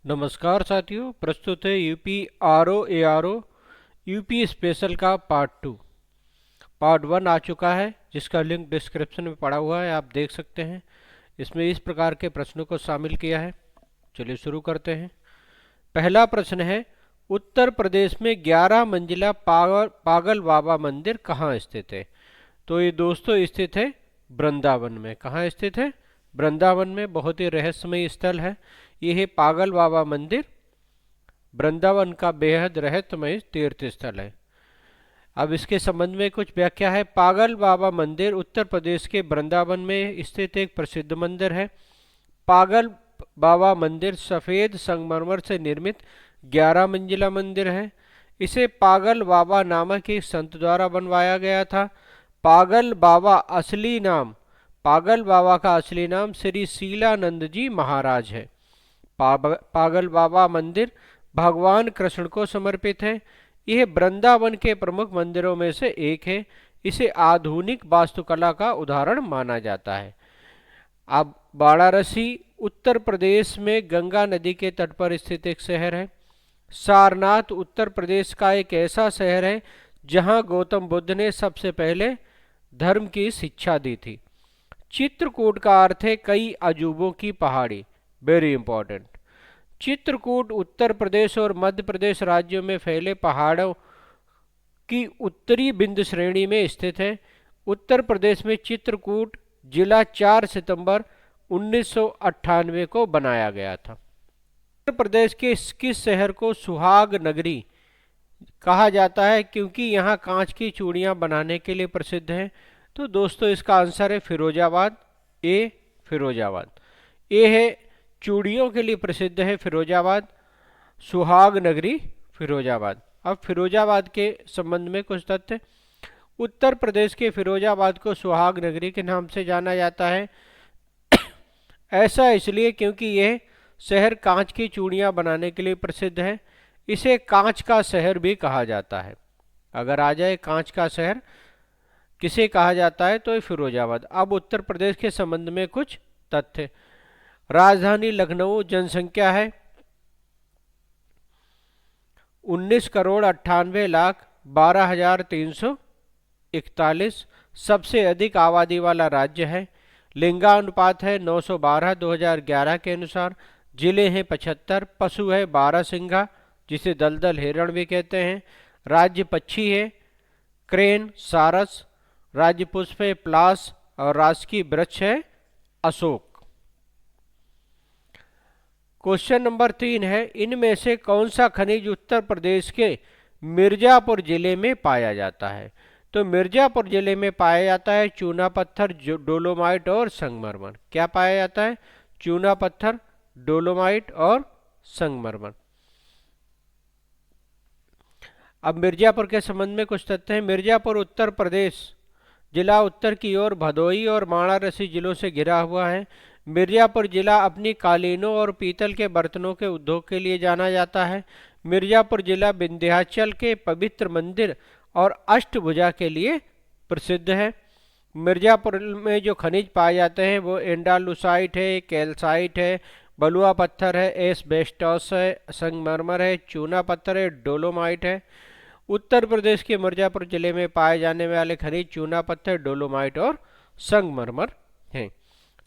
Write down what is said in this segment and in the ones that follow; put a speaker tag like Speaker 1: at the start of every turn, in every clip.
Speaker 1: नमस्कार साथियों, प्रस्तुत है UP R O A R O UP special का पार्ट 1 आ चुका है, जिसका लिंक डिस्क्रिप्शन में पड़ा हुआ है, आप देख सकते हैं। इसमें इस प्रकार के प्रश्नों को शामिल किया है। चलिए शुरू करते हैं। पहला प्रश्न है, उत्तर प्रदेश में 11 मंजिला पागल बाबा मंदिर कहाँ स्थित है? तो ये दोस्तों स्थित है वृंदावन में। कहाँ स्थित है? वृंदावन में। बहुत ही रहस्यमय स्थल है। ये है पागल बाबा मंदिर, वृंदावन का बेहद रहस्यमय तीर्थ स्थल है। अब इसके संबंध में कुछ व्याख्या है। पागल बाबा मंदिर उत्तर प्रदेश के वृंदावन में स्थित एक प्रसिद्ध मंदिर है। पागल बाबा मंदिर सफ़ेद संगमरमर से निर्मित 11 मंजिला मंदिर है। इसे पागल बाबा नामक एक संत द्वारा बनवाया गया था। पागल बाबा असली नाम पागल बाबा का असली नाम श्री शीलानंद जी महाराज है। पागल बाबा मंदिर भगवान कृष्ण को समर्पित है। यह वृंदावन के प्रमुख मंदिरों में से एक है। इसे आधुनिक वास्तुकला का उदाहरण माना जाता है। अब वाराणसी उत्तर प्रदेश में गंगा नदी के तट पर स्थित एक शहर है। सारनाथ उत्तर प्रदेश का एक ऐसा शहर है जहां गौतम बुद्ध ने सबसे पहले धर्म की शिक्षा दी थी। चित्रकूट का अर्थ है कई अजूबों की पहाड़ी। Very important. चित्रकूट उत्तर प्रदेश और मध्य प्रदेश राज्यों में फैले पहाड़ों की उत्तरी बिंदु श्रेणी में स्थित है। उत्तर प्रदेश में चित्रकूट जिला 4 सितंबर 1998 को बनाया गया था। उत्तर प्रदेश के किस शहर को सुहाग नगरी कहा जाता है, क्योंकि यहाँ कांच की चूड़ियाँ बनाने के लिए प्रसिद्ध है? तो दोस्तों इसका आंसर है फिरोजाबाद। ए फिरोजाबाद। ए है चूड़ियों के लिए प्रसिद्ध है फिरोजाबाद। सुहाग नगरी फिरोजाबाद। अब फिरोजाबाद के संबंध में कुछ तथ्य। उत्तर प्रदेश के फिरोजाबाद को सुहाग नगरी के नाम से जाना जाता है। ऐसा इसलिए क्योंकि यह शहर कांच की चूड़ियाँ बनाने के लिए प्रसिद्ध है। इसे कांच का शहर भी कहा जाता है। अगर आ जाए कांच का शहर किसे कहा जाता है, तो ये फिरोजाबाद। अब उत्तर प्रदेश के संबंध में कुछ तथ्य। राजधानी लखनऊ जनसंख्या है 19,98,12,341। सबसे अधिक आबादी वाला राज्य है। लिंगानुपात है 912 2011 के अनुसार। जिले हैं 75। पशु है बारहसिंघा, जिसे दलदल हिरण भी कहते हैं। राज्य पक्षी है क्रेन सारस। राज्य पुष्प है प्लास। और राजकीय वृक्ष है अशोक। क्वेश्चन नंबर 3 है, इनमें से कौन सा खनिज उत्तर प्रदेश के मिर्जापुर जिले में पाया जाता है? तो मिर्जापुर जिले में पाया जाता है चूना पत्थर, डोलोमाइट और संगमरमर। क्या पाया जाता है? चूना पत्थर, डोलोमाइट और संगमरमर। अब मिर्जापुर के संबंध में कुछ तथ्य हैं। मिर्जापुर उत्तर प्रदेश जिला उत्तर की ओर भदोही और वाराणसी जिलों से घिरा हुआ है। मिर्जापुर जिला अपनी कालीनों और पीतल के बर्तनों के उद्योग के लिए जाना जाता है। मिर्जापुर जिला विंध्याचल के पवित्र मंदिर और अष्टभुजा के लिए प्रसिद्ध है। मिर्जापुर में जो खनिज पाए जाते हैं वो एंडालुसाइट है, कैल्साइट है, बलुआ पत्थर है, एस्बेस्टॉस है, संगमरमर है, चूना पत्थर है, डोलोमाइट है। उत्तर प्रदेश के मिर्जापुर जिले में पाए जाने वाले खनिज चूना पत्थर, डोलोमाइट और संगमरमर हैं।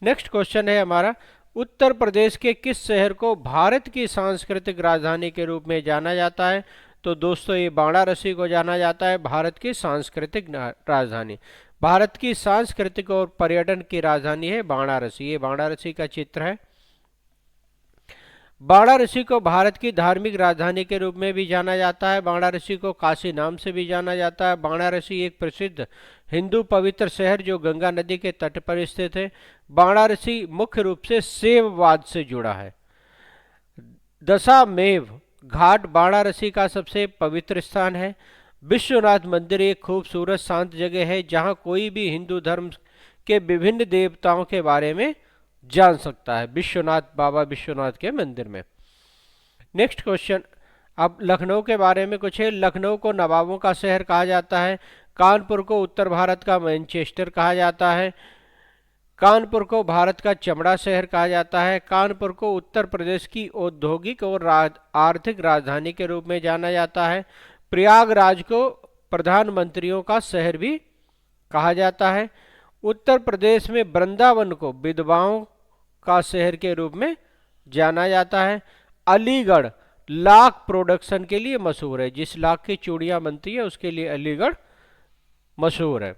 Speaker 1: नेक्स्ट क्वेश्चन है हमारा, उत्तर प्रदेश के किस शहर को भारत की सांस्कृतिक राजधानी के रूप में जाना जाता है? तो दोस्तों ये वाराणसी को जाना जाता है भारत की सांस्कृतिक राजधानी। भारत की सांस्कृतिक और पर्यटन की राजधानी है वाराणसी। ये वाराणसी का चित्र है। वाराणसी को भारत की धार्मिक राजधानी के रूप में भी जाना जाता है। वाराणसी को काशी नाम से भी जाना जाता है। वाराणसी एक प्रसिद्ध हिंदू पवित्र शहर जो गंगा नदी के तट पर स्थित है। वाराणसी मुख्य रूप से शैववाद से जुड़ा है। दशामेव घाट वाराणसी का सबसे पवित्र स्थान है। विश्वनाथ मंदिर एक खूबसूरत शांत जगह है जहां कोई भी हिंदू धर्म के विभिन्न देवताओं के बारे में जान सकता है, विश्वनाथ बाबा विश्वनाथ के मंदिर में। नेक्स्ट क्वेश्चन, अब लखनऊ के बारे में कुछ है। लखनऊ को नवाबों का शहर कहा जाता है। कानपुर को उत्तर भारत का मैनचेस्टर कहा जाता है। कानपुर को भारत का चमड़ा शहर कहा जाता है। कानपुर को उत्तर प्रदेश की औद्योगिक और आर्थिक राजधानी के रूप में जाना जाता है। प्रयागराज को प्रधानमंत्रियों का शहर भी कहा जाता है। उत्तर प्रदेश में वृंदावन को विधवाओं का शहर के रूप में जाना जाता है। अलीगढ़ लाख प्रोडक्शन के लिए मशहूर है। जिस लाख की चूड़ियां बनती है उसके लिए अलीगढ़ मशहूर है।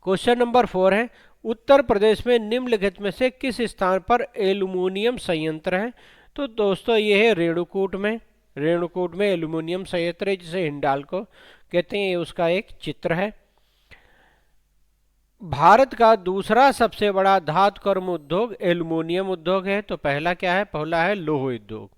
Speaker 1: क्वेश्चन नंबर 4 है, उत्तर प्रदेश में निम्नलिखित में से किस स्थान पर एल्यूमिनियम संयंत्र है? तो दोस्तों ये है रेणुकूट में। रेणुकूट में एल्यूमिनियम संयंत्र है जिसे हिंडाल्को कहते हैं। ये उसका एक चित्र है। भारत का दूसरा सबसे बड़ा धातु कर्म उद्योग एल्यूमिनियम उद्योग है। तो पहला क्या है? पहला है लौह उद्योग,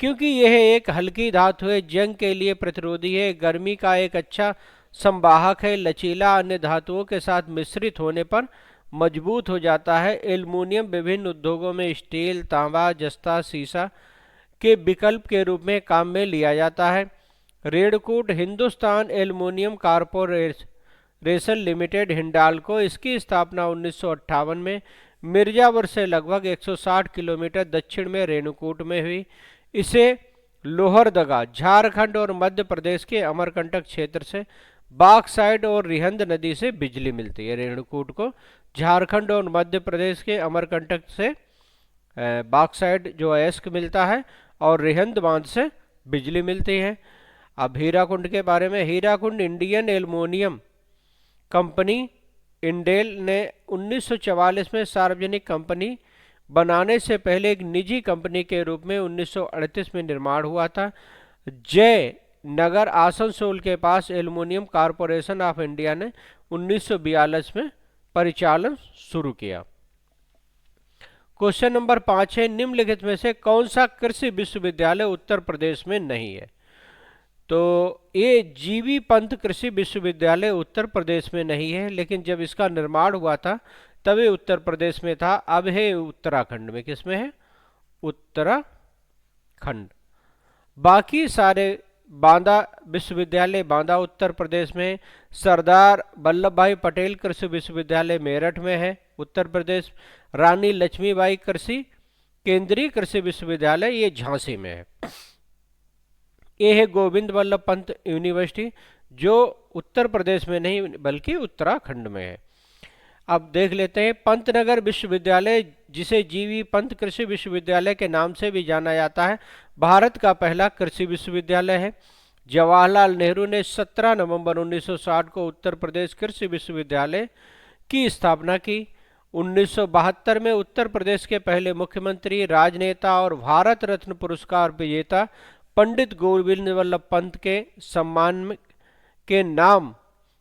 Speaker 1: क्योंकि यह एक हल्की धातु है, जंग के लिए प्रतिरोधी है, गर्मी का एक अच्छा संवाहक है, लचीला, अन्य धातुओं के साथ मिश्रित होने पर मजबूत हो जाता है। एल्यूमिनियम विभिन्न उद्योगों में स्टील, तांबा, जस्ता, शीशा के विकल्प के रूप में काम में लिया जाता है। Renukoot Hindustan aluminium corporation limited Hindalco, इसकी स्थापना 1958 में मिर्जापुर से लगभग 160 किलोमीटर दक्षिण में रेणुकूट में हुई। इसे लोहरदगा झारखंड और मध्य प्रदेश के अमरकंटक क्षेत्र से बॉक्साइट और रिहंद नदी से बिजली मिलती है। रेणुकूट को झारखंड और मध्य प्रदेश के अमरकंटक से बॉक्साइट जो अयस्क मिलता है और रिहंद बांध से बिजली मिलती है। अब हीराकुंड के बारे में। Hirakud Indian aluminium company indel ने 1944 में सार्वजनिक कंपनी बनाने से पहले एक निजी कंपनी के रूप में 1938 में निर्माण हुआ था। जय नगर आसनसोल के पास एल्यूमिनियम कॉरपोरेशन ऑफ इंडिया ने 1942 में परिचालन शुरू किया। क्वेश्चन नंबर 5 है, निम्नलिखित में से कौन सा कृषि विश्वविद्यालय उत्तर प्रदेश में नहीं है? तो ये जीवी पंत कृषि विश्वविद्यालय उत्तर प्रदेश में नहीं है, लेकिन जब इसका निर्माण हुआ था तब ये उत्तर प्रदेश में था। अब है उत्तराखंड में। किस में है? उत्तराखंड। बाकी सारे बांदा विश्वविद्यालय बांदा उत्तर प्रदेश में। सरदार वल्लभ भाई पटेल कृषि विश्वविद्यालय मेरठ में है उत्तर प्रदेश। रानी लक्ष्मीबाई कृषि केंद्रीय कृषि विश्वविद्यालय ये झांसी में है। ये है गोविंद वल्लभ पंत यूनिवर्सिटी जो उत्तर प्रदेश में नहीं बल्कि उत्तराखंड में है। अब देख लेते हैं पंतनगर विश्वविद्यालय, जिसे जीवी पंत कृषि विश्वविद्यालय के नाम से भी जाना जाता है, भारत का पहला कृषि विश्वविद्यालय है। जवाहरलाल नेहरू ने 17 नवंबर 1960 को उत्तर प्रदेश कृषि विश्वविद्यालय की स्थापना की। 1972 में उत्तर प्रदेश के पहले मुख्यमंत्री, राजनेता और भारत रत्न पुरस्कार विजेता पंडित गोविंद वल्लभ पंत के सम्मान के नाम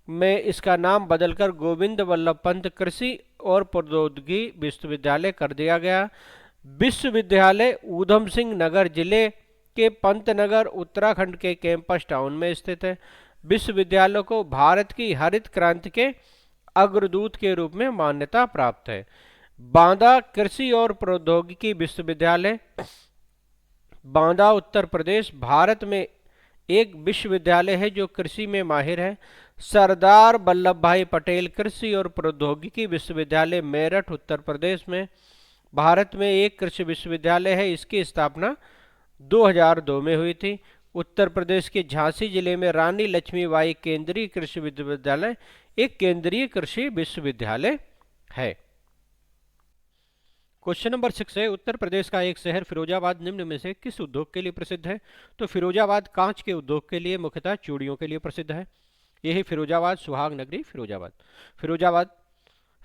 Speaker 1: में इसका नाम बदलकर गोविंद वल्लभ पंत कृषि और प्रौद्योगिकी विश्वविद्यालय कर दिया गया। विश्वविद्यालय ऊधम सिंह नगर जिले के पंतनगर उत्तराखंड के कैंपस टाउन में स्थित है। विश्वविद्यालय को भारत की हरित क्रांति के अग्रदूत के रूप में मान्यता प्राप्त है। बांदा कृषि और प्रौद्योगिकी विश्वविद्यालय बांदा उत्तर प्रदेश भारत में एक विश्वविद्यालय है जो कृषि में माहिर है। सरदार वल्लभ भाई पटेल कृषि और प्रौद्योगिकी विश्वविद्यालय मेरठ उत्तर प्रदेश में भारत में एक कृषि विश्वविद्यालय है। इसकी स्थापना 2002 में हुई थी। उत्तर प्रदेश के झांसी जिले में रानी लक्ष्मीबाई केंद्रीय कृषि विश्वविद्यालय एक केंद्रीय कृषि विश्वविद्यालय है। क्वेश्चन नंबर 6 है, उत्तर प्रदेश का एक शहर फिरोजाबाद निम्न में से किस उद्योग के लिए प्रसिद्ध है? तो फिरोजाबाद कांच के उद्योग के लिए, मुख्यतः चूड़ियों के लिए प्रसिद्ध है। यह है फिरोजाबाद, सुहाग नगरी फिरोजाबाद।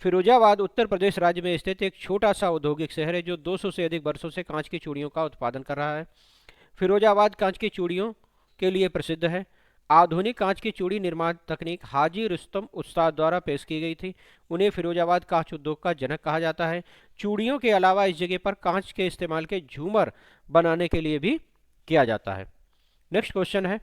Speaker 1: फिरोजाबाद उत्तर प्रदेश राज्य में स्थित एक छोटा सा औद्योगिक शहर है जो 200 से अधिक वर्षों से कांच की चूड़ियों का उत्पादन कर रहा है। फिरोजाबाद कांच की चूड़ियों के लिए प्रसिद्ध है। आधुनिक कांच की चूड़ी निर्माण तकनीक हाजी रुस्तम उस्ताद द्वारा पेश की गई थी। उन्हें फिरोजाबाद कांच उद्योग का जनक कहा जाता है। चूड़ियों के अलावा इस जगह पर कांच के इस्तेमाल के झूमर बनाने के लिए भी किया जाता है। नेक्स्ट क्वेश्चन है,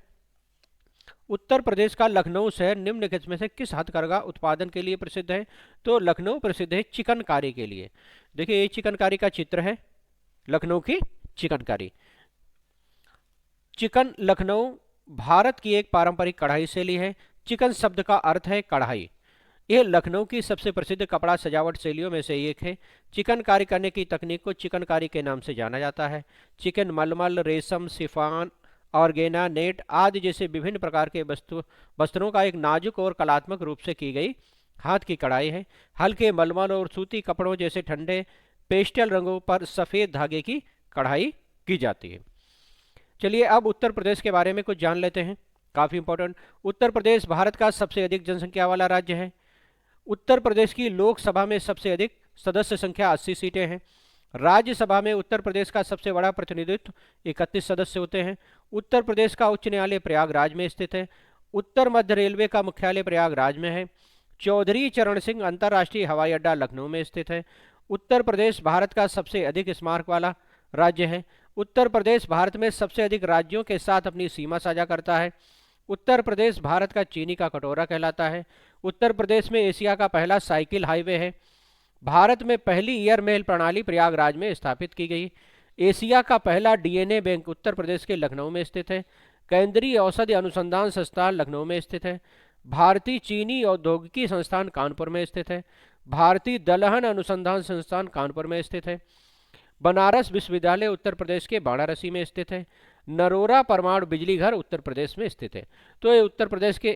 Speaker 1: उत्तर प्रदेश का लखनऊ शहर निम्नलिखित में से किस हथकरघा उत्पादन के लिए प्रसिद्ध है? तो लखनऊ प्रसिद्ध है चिकनकारी के लिए। देखिए ये चिकनकारी का चित्र है, लखनऊ की चिकनकारी। चिकन लखनऊ भारत की एक पारंपरिक कढ़ाई शैली है। चिकन शब्द का अर्थ है कढ़ाई। यह लखनऊ की सबसे प्रसिद्ध कपड़ा सजावट शैलियों में से एक है। चिकनकारी करने की तकनीक को चिकनकारी के नाम से जाना जाता है। चिकन मलमल, रेशम, शिफॉन, ऑर्गेना, नेट आदि जैसे विभिन्न प्रकार के वस्त्रों का एक नाजुक और कलात्मक रूप से की गई हाथ की कढ़ाई है। हल्के मलमल और सूती कपड़ों जैसे ठंडे पेस्टल रंगों पर सफ़ेद धागे की कढ़ाई की जाती है। चलिए अब उत्तर प्रदेश के बारे में कुछ जान लेते हैं, काफ़ी इंपॉर्टेंट। उत्तर प्रदेश भारत का सबसे अधिक जनसंख्या वाला राज्य है। उत्तर प्रदेश की लोकसभा में सबसे अधिक सदस्य संख्या 80 सीटें हैं। राज्यसभा में उत्तर प्रदेश का सबसे बड़ा प्रतिनिधित्व 31 सदस्य होते हैं। उत्तर प्रदेश का उच्च न्यायालय प्रयागराज में स्थित है। उत्तर मध्य रेलवे का मुख्यालय प्रयागराज में है। चौधरी चरण सिंह अंतर्राष्ट्रीय हवाई अड्डा लखनऊ में स्थित है। उत्तर प्रदेश भारत का सबसे अधिक स्मारक वाला राज्य है। उत्तर प्रदेश भारत में सबसे अधिक राज्यों के साथ अपनी सीमा साझा करता है। उत्तर प्रदेश भारत का चीनी का कटोरा कहलाता है। उत्तर प्रदेश में एशिया का पहला साइकिल हाईवे है। भारत में पहली एयरमेल प्रणाली प्रयागराज में स्थापित की गई। एशिया का पहला डीएनए बैंक उत्तर प्रदेश के लखनऊ में स्थित है। केंद्रीय औषधि अनुसंधान संस्थान लखनऊ में स्थित है। भारतीय चीनी औद्योगिकी संस्थान कानपुर में स्थित है। भारतीय दलहन अनुसंधान संस्थान कानपुर में स्थित है। बनारस विश्वविद्यालय उत्तर प्रदेश के वाराणसी में स्थित है। नरोरा परमाणु बिजली घर उत्तर प्रदेश में स्थित है। तो ये उत्तर प्रदेश के